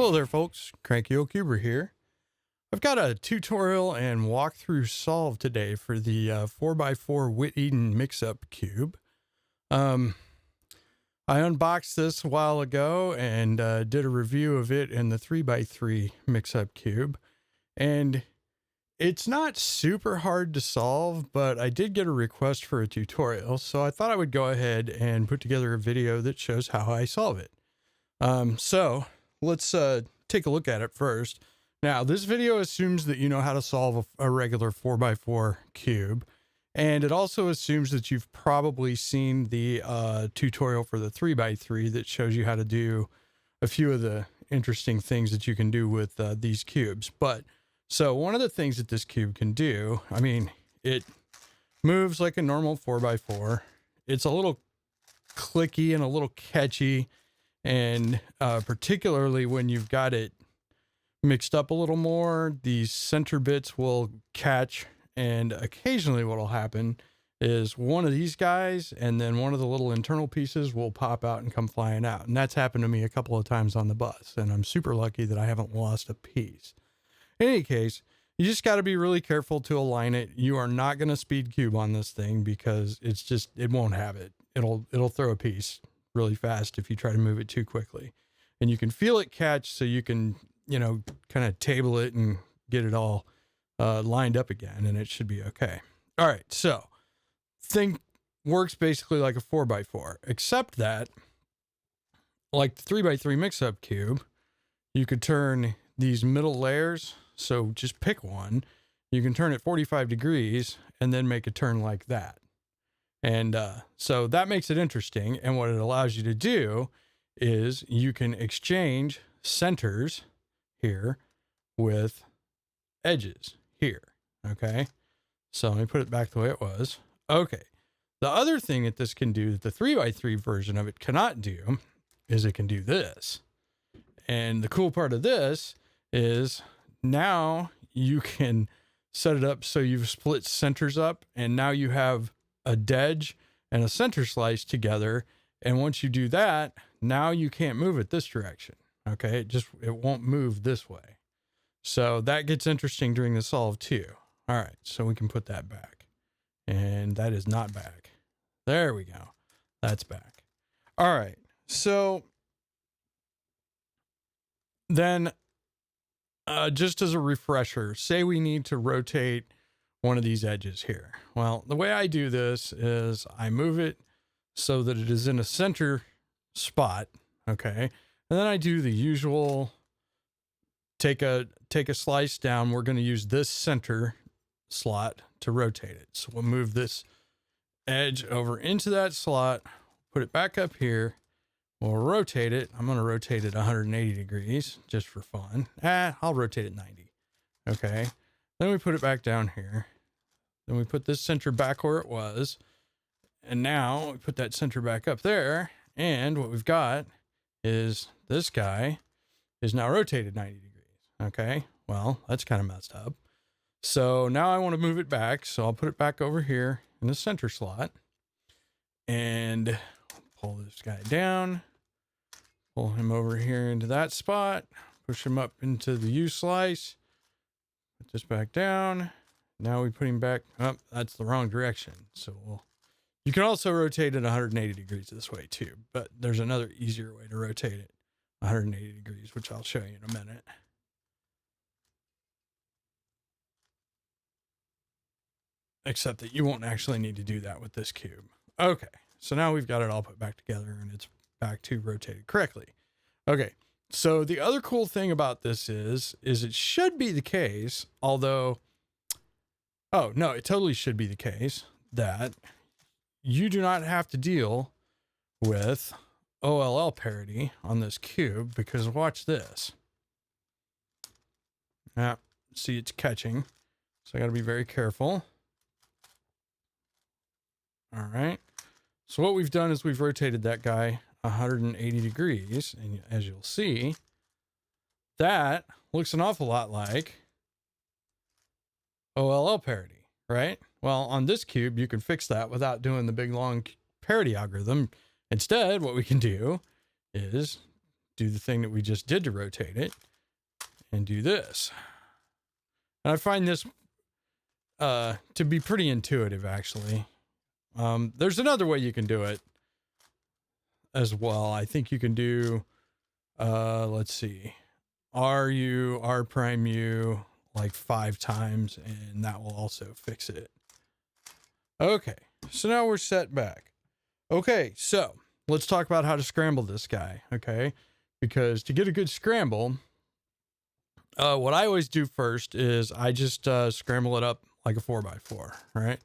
Hello there folks, Cranky Cuber here. I've got a tutorial and walkthrough solve today for the 4x4 WitEden Mixup Cube. I unboxed this a while ago and did a review of it in the 3x3 Mixup Cube. And it's not super hard to solve, but I did get a request for a tutorial, so I thought I would go ahead and put together a video that shows how I solve it. So let's take a look at it first. Now, this video assumes that you know how to solve a regular 4x4 cube, and it also assumes that you've probably seen the tutorial for the 3x3 that shows you how to do a few of the interesting things that you can do with these cubes. So one of the things that this cube can do, I mean, it moves like a normal 4x4. It's a little clicky and a little catchy, and particularly when you've got it mixed up a little more, these center bits will catch, and occasionally what will happen is one of these guys and then one of the little internal pieces will pop out and come flying out. And that's happened to me a couple of times on the bus, and I'm super lucky that I haven't lost a piece. In any case, you just got to be really careful to align it. You are not going to speed cube on this thing because it won't have it. It'll throw a piece really fast if you try to move it too quickly. And you can feel it catch, so you can, kind of table it and get it all lined up again, and it should be okay. All right, so thing works basically like a 4x4, except that, like the 3x3 Mixup Cube, you could turn these middle layers. So just pick one. You can turn it 45 degrees and then make a turn like that. And so that makes it interesting. And what it allows you to do is you can exchange centers here with edges here. Okay. So let me put it back the way it was. Okay. The other thing that this can do that the 3x3 version of it cannot do is it can do this. And the cool part of this is now you can set it up so you've split centers up, and now you have a dedge and a center slice together. And once you do that, now you can't move it this direction. Okay. It won't move this way. So that gets interesting during the solve too. All right. So we can put that back, and that is not back. There we go. That's back. All right. So then, just as a refresher, say we need to rotate one of these edges here. Well, the way I do this is I move it so that it is in a center spot. Okay. And then I do the usual, take a slice down. We're going to use this center slot to rotate it. So we'll move this edge over into that slot, put it back up here. We'll rotate it. I'm going to rotate it 180 degrees just for fun. I'll rotate it 90. Okay. Then we put it back down here. Then we put this center back where it was. And now we put that center back up there. And what we've got is this guy is now rotated 90 degrees. Okay. Well, that's kind of messed up. So now I want to move it back. So I'll put it back over here in the center slot. And pull this guy down, pull him over here into that spot, push him up into the U slice, put this back down. Now we put him back up. That's the wrong direction. So you can also rotate it 180 degrees this way too, but there's another easier way to rotate it 180 degrees, which I'll show you in a minute. Except that you won't actually need to do that with this cube. Okay. So now we've got it all put back together and it's back to rotated correctly. Okay. So the other cool thing about this is it should be the case, although, oh no, it totally should be the case that you do not have to deal with OLL parity on this cube, because watch this. Now, see, it's catching. So I got to be very careful. All right. So what we've done is we've rotated that guy 180 degrees. And as you'll see, that looks an awful lot like OLL parity, right? Well, on this cube, you can fix that without doing the big long parity algorithm. Instead, what we can do is do the thing that we just did to rotate it and do this. And I find this to be pretty intuitive, actually. There's another way you can do it as well. I think you can do, let's see, R prime U like 5 times, and that will also fix it. Okay, so now we're set back. Okay, so let's talk about how to scramble this guy, okay? Because to get a good scramble, what I always do first is I just scramble it up like a 4x4, right?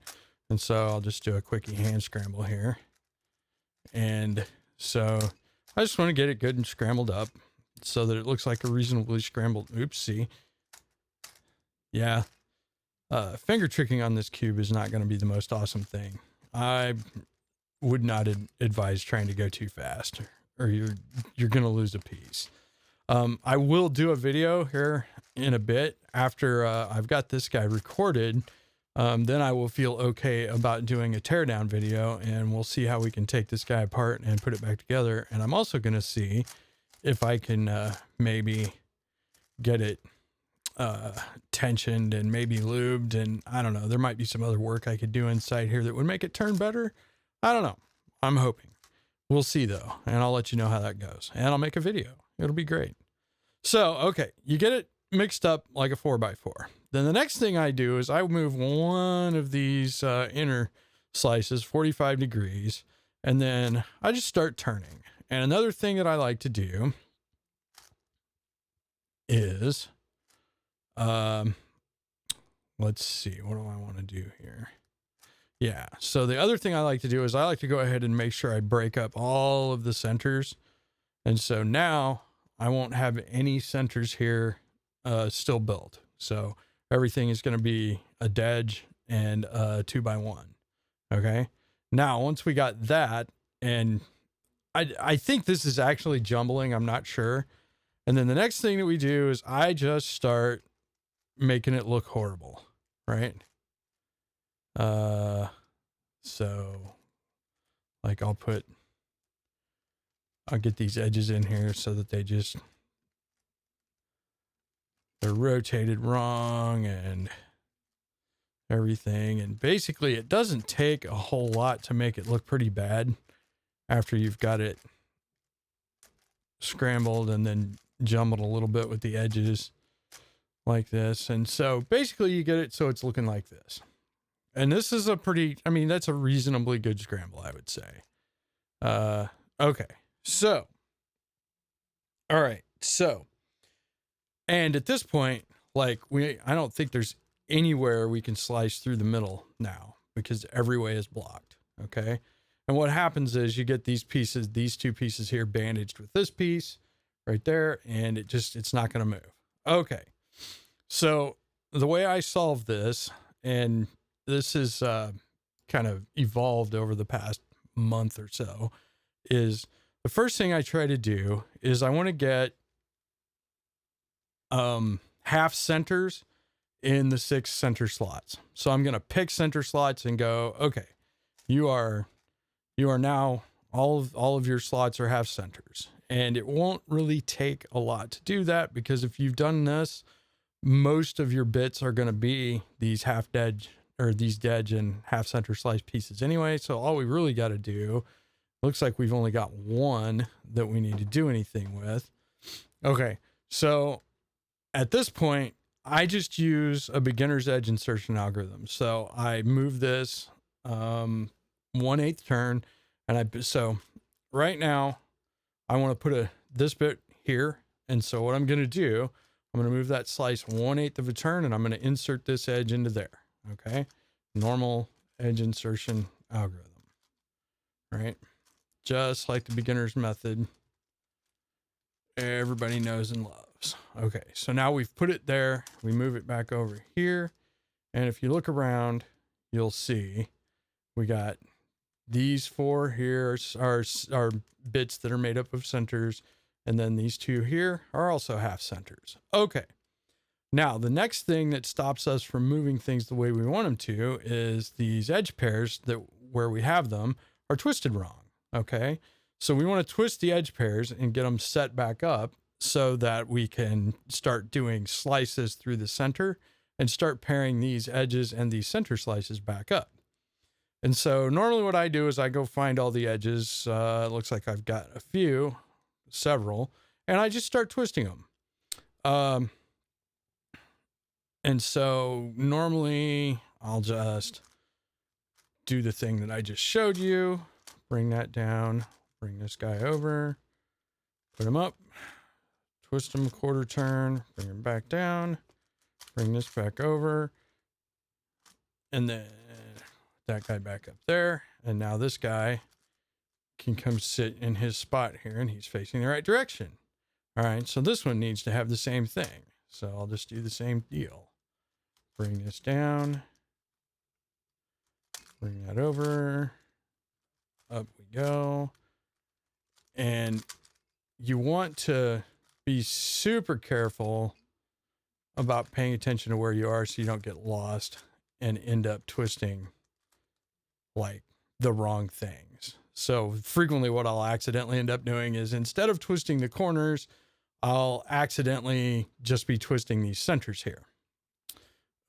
And so I'll just do a quickie hand scramble here. And so I just want to get it good and scrambled up so that it looks like a reasonably scrambled, oopsie. Yeah. Finger tricking on this cube is not going to be the most awesome thing. I would not advise trying to go too fast, or you're going to lose a piece. I will do a video here in a bit after I've got this guy recorded. Then I will feel okay about doing a teardown video, and we'll see how we can take this guy apart and put it back together. And I'm also going to see if I can maybe get it tensioned and maybe lubed, and I don't know, there might be some other work I could do inside here that would make it turn better. I don't know. I'm hoping. We'll see though, and I'll let you know how that goes, and I'll make a video. It'll be great. So, okay, you get it mixed up like a 4x4. Then the next thing I do is I move one of these inner slices 45 degrees, and then I just start turning. And another thing that I like to do is, let's see, what do I want to do here? Yeah, so the other thing I like to do is I like to go ahead and make sure I break up all of the centers. And so now I won't have any centers here still built. So everything is going to be a dedge and a 2x1. Okay. Now, once we got that, and I think this is actually jumbling, I'm not sure. And then the next thing that we do is I just start making it look horrible, right? So like I'll get these edges in here so that they're rotated wrong and everything. And basically it doesn't take a whole lot to make it look pretty bad after you've got it scrambled and then jumbled a little bit with the edges like this. And so basically you get it so it's looking like this. And this is that's a reasonably good scramble, I would say. Okay. So, all right. So, and at this point, like I don't think there's anywhere we can slice through the middle now because every way is blocked. Okay. And what happens is you get these two pieces here bandaged with this piece right there, and it's not going to move. Okay. So the way I solve this, and this is kind of evolved over the past month or so, is the first thing I try to do is I want to get half centers in the 6 center slots. So I'm going to pick center slots and go, okay, you are now, all of your slots are half centers. And it won't really take a lot to do that, because if you've done this, most of your bits are going to be these half dedge or these dedge and half center slice pieces anyway. So all we really got to do, looks like we've only got one that we need to do anything with. Okay. So at this point, I just use a beginner's edge insertion algorithm. So I move this 1/8 turn, and so right now I want to put this bit here. And so what I'm going to do, I'm going to move that slice 1/8 of a turn, and I'm going to insert this edge into there. Okay. Normal edge insertion algorithm, right? Just like the beginner's method everybody knows and loves. Okay. So now we've put it there. We move it back over here. And if you look around, you'll see we got these 4 here are bits that are made up of centers. And then these 2 here are also half centers. Okay. Now, the next thing that stops us from moving things the way we want them to is these edge pairs that where we have them are twisted wrong. Okay. So we want to twist the edge pairs and get them set back up so that we can start doing slices through the center and start pairing these edges and these center slices back up. And so normally what I do is I go find all the edges. It looks like I've got several, and I just start twisting them. And so normally I'll just do the thing that I just showed you, bring that down, bring this guy over, put him up, twist him a quarter turn, bring him back down, bring this back over, and then that guy back up there. And now this guy can come sit in his spot here and he's facing the right direction. All right, so this one needs to have the same thing. So I'll just do the same deal. Bring this down, bring that over, up we go. And you want to be super careful about paying attention to where you are so you don't get lost and end up twisting like the wrong things. So frequently what I'll accidentally end up doing is instead of twisting the corners, I'll accidentally just be twisting these centers here.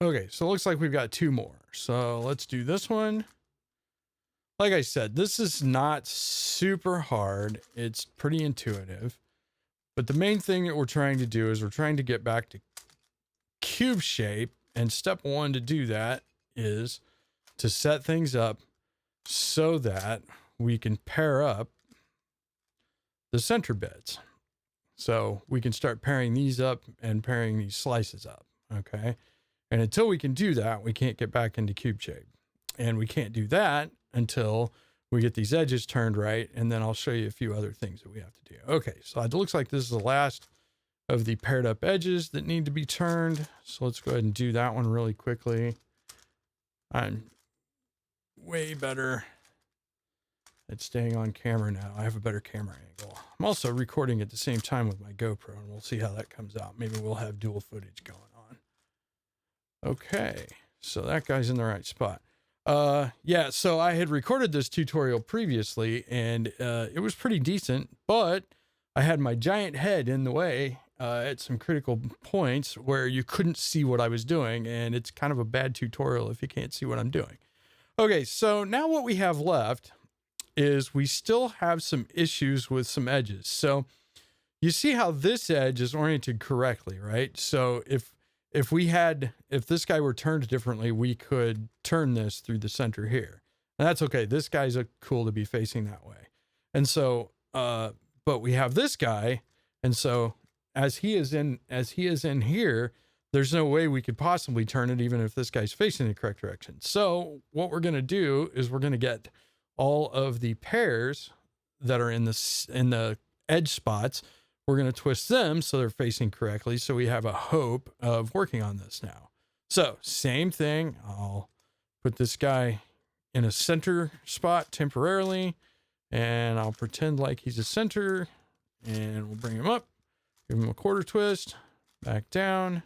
Okay, so it looks like we've got 2 more. So let's do this one. Like I said, this is not super hard. It's pretty intuitive. But the main thing that we're trying to do is we're trying to get back to cube shape. And step 1 to do that is to set things up so that we can pair up the center bits. So we can start pairing these up and pairing these slices up. Okay. And until we can do that, we can't get back into cube shape. And we can't do that until we get these edges turned right. And then I'll show you a few other things that we have to do. Okay, so it looks like this is the last of the paired up edges that need to be turned. So let's go ahead and do that one really quickly. I'm way better at staying on camera now. I have a better camera angle. I'm also recording at the same time with my GoPro, and we'll see how that comes out. Maybe we'll have dual footage going on. Okay, so that guy's in the right spot. Yeah, so I had recorded this tutorial previously, and it was pretty decent, but I had my giant head in the way at some critical points where you couldn't see what I was doing, and it's kind of a bad tutorial if you can't see what I'm doing. Okay, so now what we have left is we still have some issues with some edges. So you see how this edge is oriented correctly, right? So if this guy were turned differently, we could turn this through the center here. And that's okay. This guy's cool to be facing that way. And so, but we have this guy. And so as he is in here, there's no way we could possibly turn it even if this guy's facing the correct direction. So what we're going to do is we're going to get all of the pairs that are in the edge spots. We're going to twist them so they're facing correctly. So we have a hope of working on this now. So same thing. I'll put this guy in a center spot temporarily, and I'll pretend like he's a center, and we'll bring him up, give him a quarter twist, back down,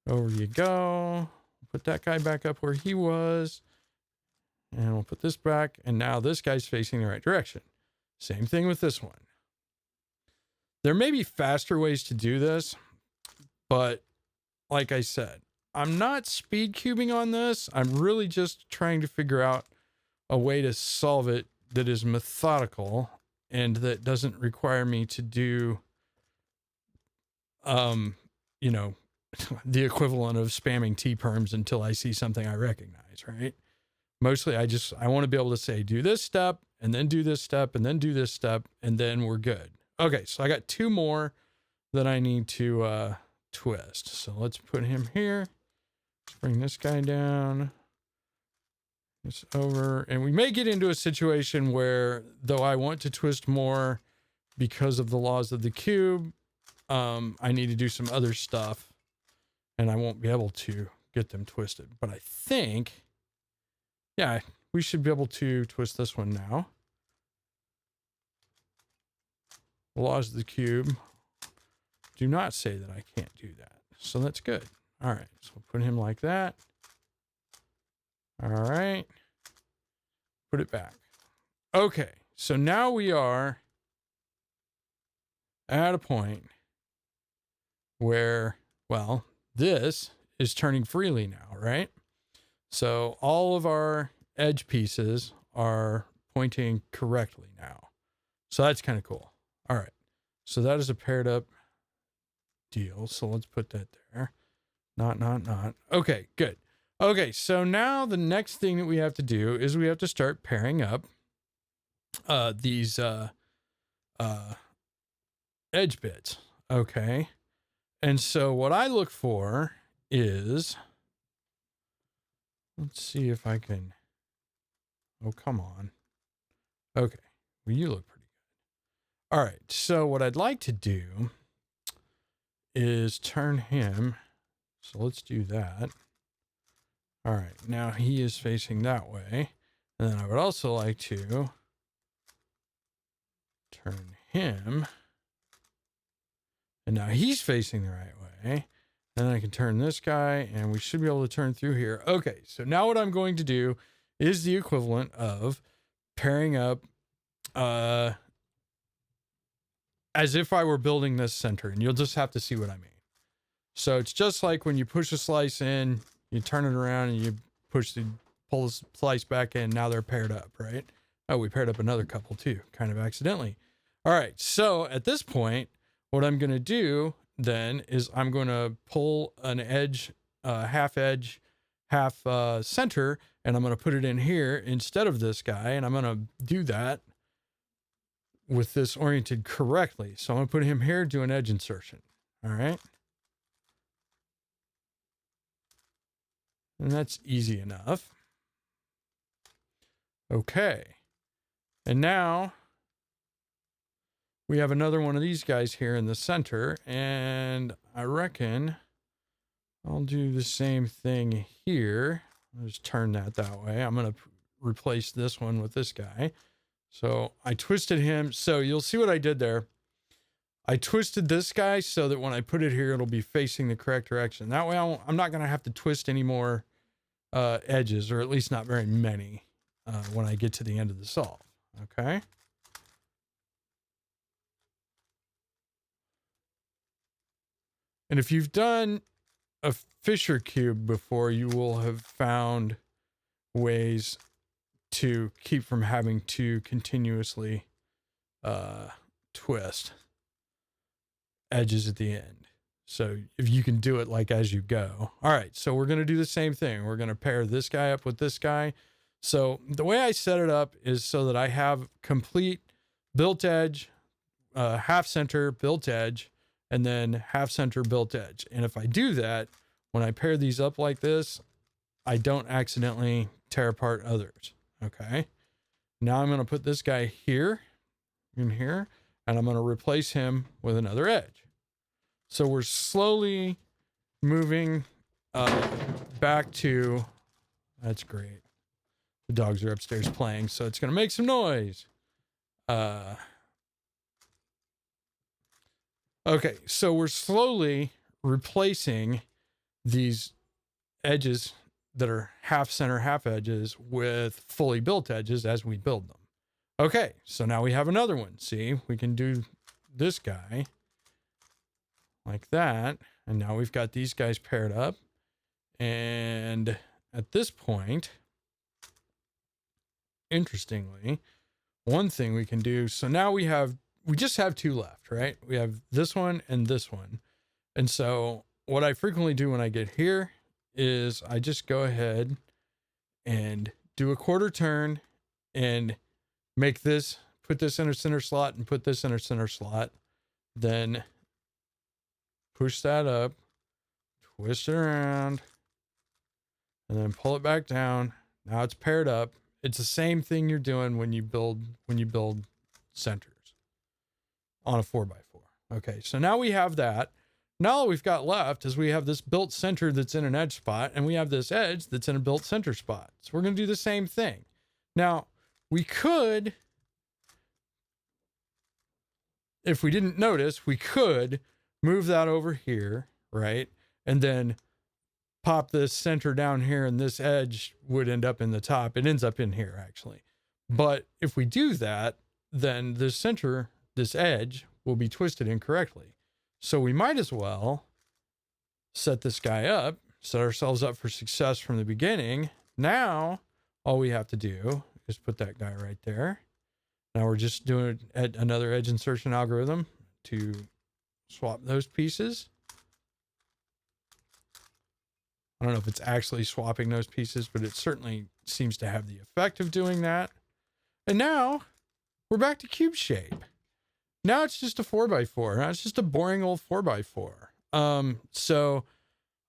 over you go. Put that guy back up where he was, and we'll put this back. And now this guy's facing the right direction. Same thing with this one. There may be faster ways to do this, but like I said, I'm not speed cubing on this. I'm really just trying to figure out a way to solve it that is methodical and that doesn't require me to do, you know, the equivalent of spamming T-perms until I see something I recognize, right? Mostly I want to be able to say, do this step and then do this step and then do this step, and then we're good. Okay, so I got 2 more that I need to twist. So let's put him here. Let's bring this guy down. This over. And we may get into a situation where, though I want to twist more because of the laws of the cube, I need to do some other stuff, and I won't be able to get them twisted. But I think, yeah, we should be able to twist this one now. The laws of the cube do not say that I can't do that. So that's good. All right. So we'll put him like that. All right. Put it back. Okay. so now we are at a point where, well, this is turning freely now, right? So all of our edge pieces are pointing correctly now. So that's kind of cool. All right. So that is a paired up deal. So let's put that there. Not. Okay, good. Okay, so now the next thing that we have to do is we have to start pairing up these edge bits. Okay. And so what I look for is, let's see if I can, oh, come on. Okay. Well, you look pretty good. All right. So what I'd like to do is turn him. So let's do that. All right. Now he is facing that way. And then I would also like to turn him. And now he's facing the right way. Then I can turn this guy and we should be able to turn through here. Okay. So now what I'm going to do is the equivalent of pairing up as if I were building this center, and you'll just have to see what I mean. So it's just like when you push a slice in, you turn it around and you pull the slice back in. Now they're paired up, right? Oh, we paired up another couple too, kind of accidentally. All right. So at this point, what I'm going to do then is I'm going to pull an edge, half center, and I'm going to put it in here instead of this guy. And I'm going to do that with this oriented correctly. So I'm going to put him here, do an edge insertion. All right. And that's easy enough. Okay. And now we have another one of these guys here in the center, and I reckon I'll do the same thing here. I'll just turn that way. I'm going to replace this one with this guy. So I twisted him. So you'll see what I did there. I twisted this guy so that when I put it here, it'll be facing the correct direction. That way I'm not going to have to twist any more edges, or at least not very many, when I get to the end of the solve. Okay. And if you've done a Fisher cube before, you will have found ways to keep from having to continuously twist edges at the end. So if you can do it like as you go. All right, so we're going to do the same thing. We're going to pair this guy up with this guy. So the way I set it up is so that I have complete built edge, half center, built edge, and then half center, built edge. And if I do that, when I pair these up like this, I don't accidentally tear apart others. Okay. Now I'm going to put this guy here, in here, and I'm going to replace him with another edge. So we're slowly moving back to, that's great. The dogs are upstairs playing, so it's going to make some noise. Okay, so we're slowly replacing these edges that are half center, half edges with fully built edges as we build them. Okay, so now we have another one. See, we can do this guy like that. And now we've got these guys paired up. And at this point, interestingly, one thing we can do, so now we just have two left, right? We have this one and this one. And so what I frequently do when I get here is I just go ahead and do a quarter turn and make this, put this in a center slot and put this in a center slot. Then push that up, twist it around, and then pull it back down. Now it's paired up. It's the same thing you're doing when you build centers on a 4x4. Okay, so now we have that. Now all we've got left is we have this built center that's in an edge spot, and we have this edge that's in a built center spot. So we're going to do the same thing. Now, we could, if we didn't notice, we could move that over here, right? And then pop this center down here, and this edge would end up in the top. It ends up in here, actually. But if we do that, then the center, this edge, will be twisted incorrectly. So we might as well set this guy up, set ourselves up for success from the beginning. Now, all we have to do is put that guy right there. Now we're just doing another edge insertion algorithm to swap those pieces. I don't know if it's actually swapping those pieces, but it certainly seems to have the effect of doing that. And now we're back to cube shape. Now it's just a 4x4. Now it's just a boring old 4x4.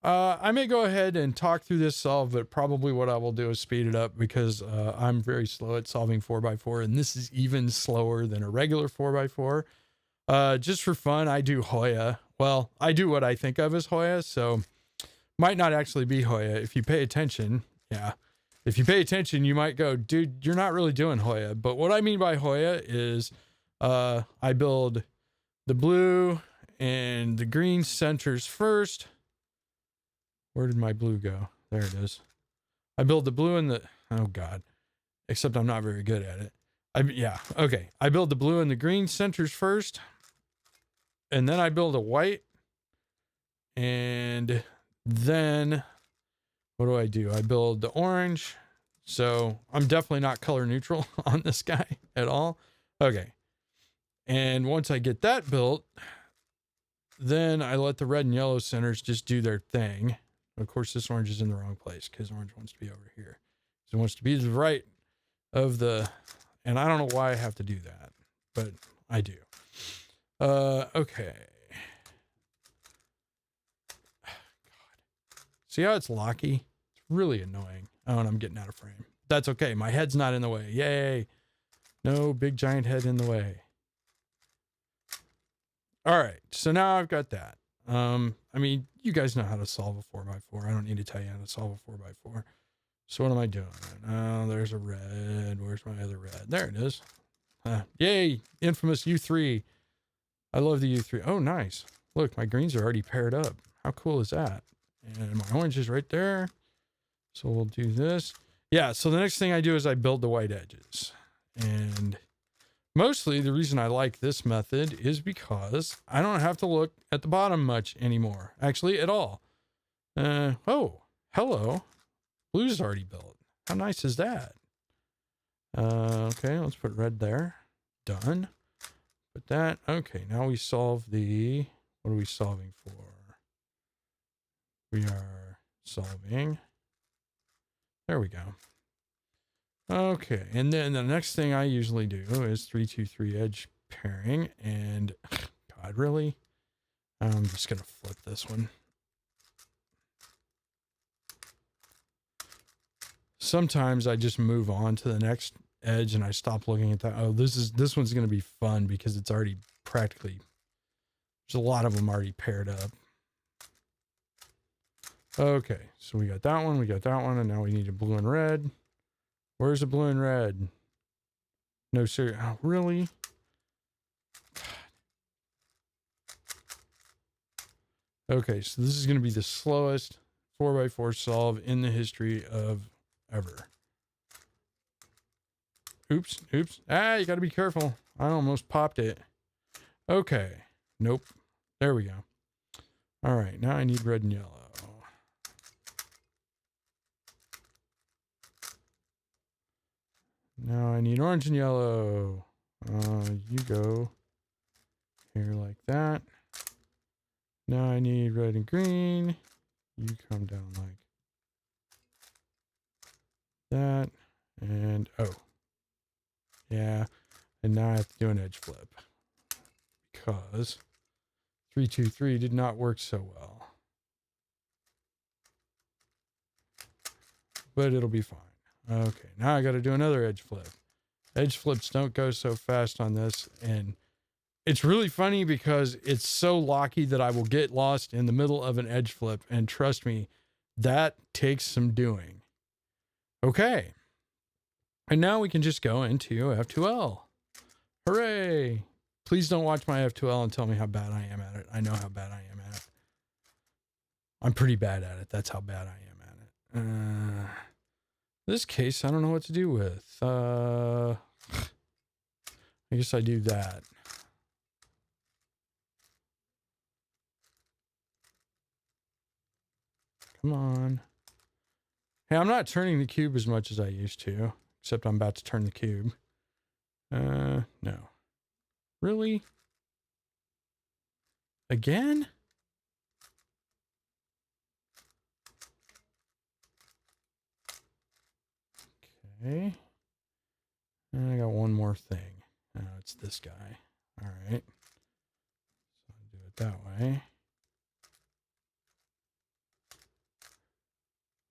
I may go ahead and talk through this solve, but probably what I will do is speed it up because I'm very slow at solving 4x4, and this is even slower than a regular 4x4. Just for fun, I do Hoya. Well, I do what I think of as Hoya, so might not actually be Hoya. If you pay attention, yeah. If you pay attention, you might go, dude, you're not really doing Hoya. But what I mean by Hoya is I build the blue and the green centers first. Where did my blue go? There it is. I build the blue and the, oh God, except I'm not very good at it. Okay. I build the blue and the green centers first, and then I build a white, and then what do? I build the orange. So I'm definitely not color neutral on this guy at all. Okay. And once I get that built, then I let the red and yellow centers just do their thing. Of course, this orange is in the wrong place because orange wants to be over here. It wants to be to the right of the, and I don't know why I have to do that, but I do. Okay. God. See how it's locky? It's really annoying. Oh, and I'm getting out of frame. That's okay. My head's not in the way. Yay. No big giant head in the way. All right. So now I've got that. I mean, you guys know how to solve a 4x4. I don't need to tell you how to solve a 4x4. So what am I doing? Oh, there's a red. Where's my other red? There it is. Yay. Infamous U3. I love the U3. Oh, nice. Look, my greens are already paired up. How cool is that? And my orange is right there. So we'll do this. Yeah. So the next thing I do is I build the white edges. And mostly the reason I like this method is because I don't have to look at the bottom much anymore. Actually, at all. Oh, hello. Blue's already built. How nice is that? Okay, let's put red there. Done. Put that. Okay, now we solve the, what are we solving for? We are solving. There we go. Okay, and then the next thing I usually do is 3-2-3 edge pairing, and God, really? I'm just gonna flip this one. Sometimes I just move on to the next edge and I stop looking at that. Oh, this one's gonna be fun because it's already practically, there's a lot of them already paired up. Okay, so we got that one, and now we need a blue and red. Where's the blue and red? No, sir. Oh, really? God. Okay, so this is going to be the slowest 4x4 solve in the history of ever. Oops. Ah, you got to be careful. I almost popped it. Okay. Nope. There we go. All right, now I need red and yellow. Now I need orange and yellow. You go here like that. Now I need red and green. You come down like that. And, oh. Yeah. And now I have to do an edge flip. Because 3-2-3 did not work so well. But it'll be fine. Okay, now I got to do another edge flip. Edge flips don't go so fast on this, and it's really funny because it's so locky that I will get lost in the middle of an edge flip, and trust me, that takes some doing. Okay, and now we can just go into F2L. Hooray! Please don't watch my F2L and tell me how bad I am at it. I know how bad I am at it. I'm pretty bad at it. That's how bad I am at it. This case, I don't know what to do with. I guess I do that. Come on. Hey, I'm not turning the cube as much as I used to, except I'm about to turn the cube. No. Really? Again? Okay. And I got one more thing. Oh, it's this guy. All right. So I'll do it that way.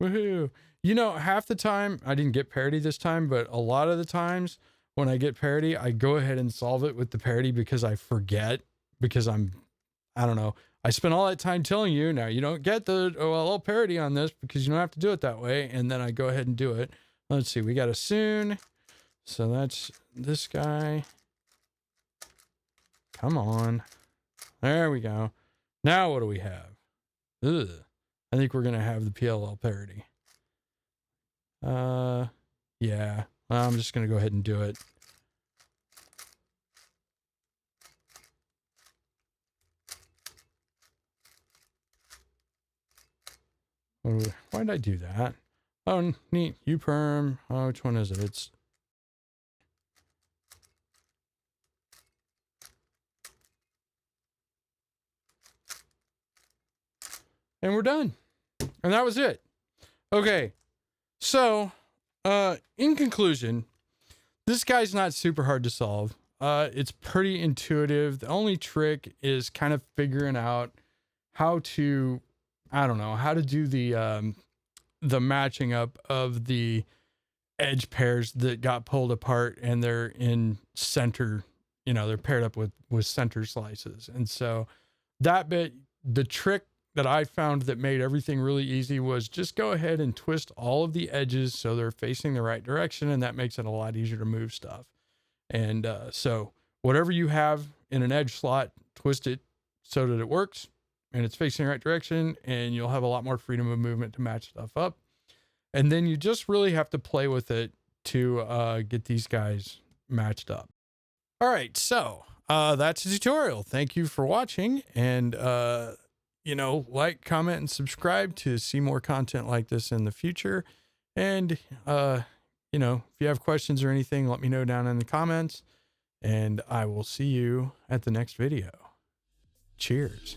Woohoo. You know, half the time, I didn't get parity this time, but a lot of the times when I get parity, I go ahead and solve it with the parity because I forget, because I don't know. I spent all that time telling you, now you don't get the OLL parity on this because you don't have to do it that way. And then I go ahead and do it. Let's see, we got a soon. So that's this guy. Come on. There we go. Now what do we have? Ugh. I think we're going to have the PLL parity. Yeah. I'm just going to go ahead and do it. Why did I do that? Oh, neat. U-perm. Oh, which one is it? It's... And we're done. And that was it. Okay. So, in conclusion, this guy's not super hard to solve. It's pretty intuitive. The only trick is kind of figuring out how to, I don't know, how to do the matching up of the edge pairs that got pulled apart and they're in center, you know, they're paired up with center slices. And so that bit, the trick that I found that made everything really easy was just go ahead and twist all of the edges so they're facing the right direction, and that makes it a lot easier to move stuff. And so whatever you have in an edge slot, twist it so that it works and it's facing the right direction, and you'll have a lot more freedom of movement to match stuff up. And then you just really have to play with it to get these guys matched up. All right, so that's the tutorial. Thank you for watching, and you know, like, comment, and subscribe to see more content like this in the future. And, you know, if you have questions or anything, let me know down in the comments, and I will see you at the next video. Cheers.